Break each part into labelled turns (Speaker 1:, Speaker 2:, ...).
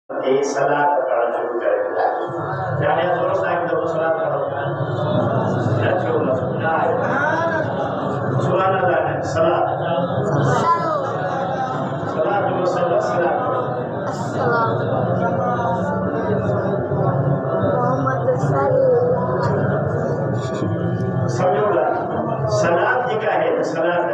Speaker 1: salat terhadap juga. Jangan terus lagi terus salat terhadap. Rasulullah. Subhanallah. Salat. Salat juga salat. समझोगा सलात जिका है सलात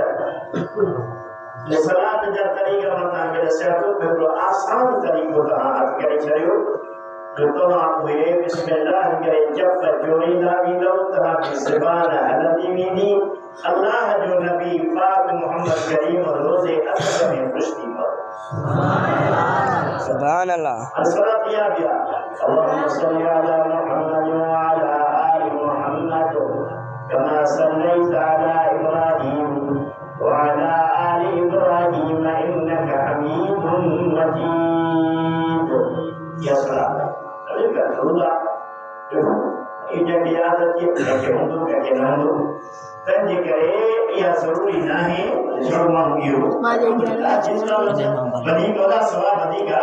Speaker 1: ये सलात जब तरीका बता के दस्यातो बिल्कुल आसान तरीको का हाथ करे चलियो जो तो आप हुए बिस्मिल्लाह करे जब जोड़ी लागी लो तहा की ज़बान हलती मीनी अल्लाह जो नबी पाक मोहम्मद करीम रोज़े अक़सा में खुशती पर
Speaker 2: सुभान अल्लाह
Speaker 1: सलात या बिया अल्लाहुम्मा सल्ली अला मुहम्मद व अला आलि मुहम्मद कमा सल्लैता अला इब्राहीम وعلى آل إبراهيم إنك حميد مجيد يا سلام أذكر الله إذا كيادة كهندو كهنانو तंजे करे या जरूरी ना है शर्मा हुई हो जिसका बनी कोला सवा बनी का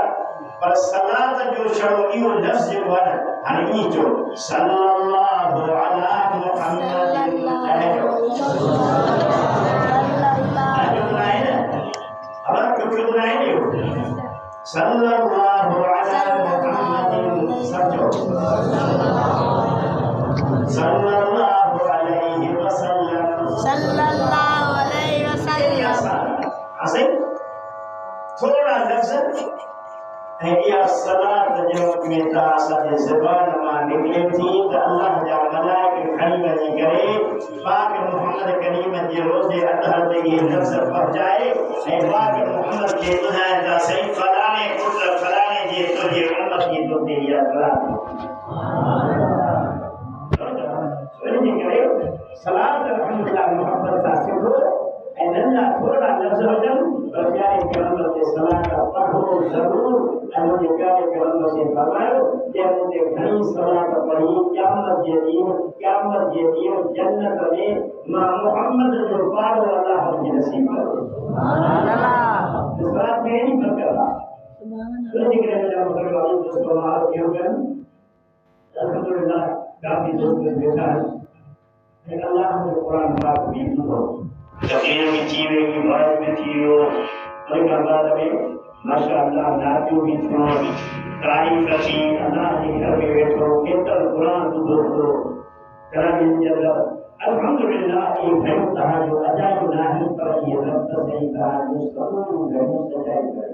Speaker 1: पर सलात जो शर्मी हो लफ्ज जो है हनी जो सल्लल्लाहु अला मुहम्मद सल्लल्लाहु अला मुहम्मद समझो सल्लल्लाहु अलैहि वसल्लम
Speaker 3: सल्लल्लाहु अलैहि वसल्लम
Speaker 1: ऐसे थोड़ा लफ्ज है या सलात जो में तासद ज़बान में निकले थी तो अल्लाह जा मलाइक खड़ी बनी करे पाक मोहम्मद करीम के रोज़े अतहर ते ये लफ्ज पहुंच जाए ए पाक मोहम्मद के दुनिया का सही फलाने कुल फलाने जे तो ये उम्मत की तो तेरी सलात सलात अल्हम्दुलिल्लाह मोहब्बत का सिखो ऐनल्ला थोड़ा लफ्ज वजन और प्यारे पैगंबर के सलात का पढ़ो जरूर मुझे प्यारे पैगंबर से फरमायो कि मुझे घनी सलात पढ़ी क़यामत के दिन जन्नत में मां मोहम्मद जो पारो अल्लाह मुझे नसीब करे सुभान अल्लाह इस बात में नहीं बरकत सुभान अल्लाह जिक्र में जब वाली दोस्तों मार क्यों कर अल्हम्दुलिल्लाह काफी दोस्त बैठा है अल्लाह ने कुरान पाक में दियो तकरीर में चीवे की बात में थियो और करदा में माशाअल्लाह नातियों भी थियो तारीफ की अल्लाह के घर में बैठो केतन कुरान दो कलाम जल्ल अल्हम्दुलिल्लाह ये फैम था जो अजायब नहीं पर ये रब सही कहा मुस्तक़बिल है मुस्तजाब है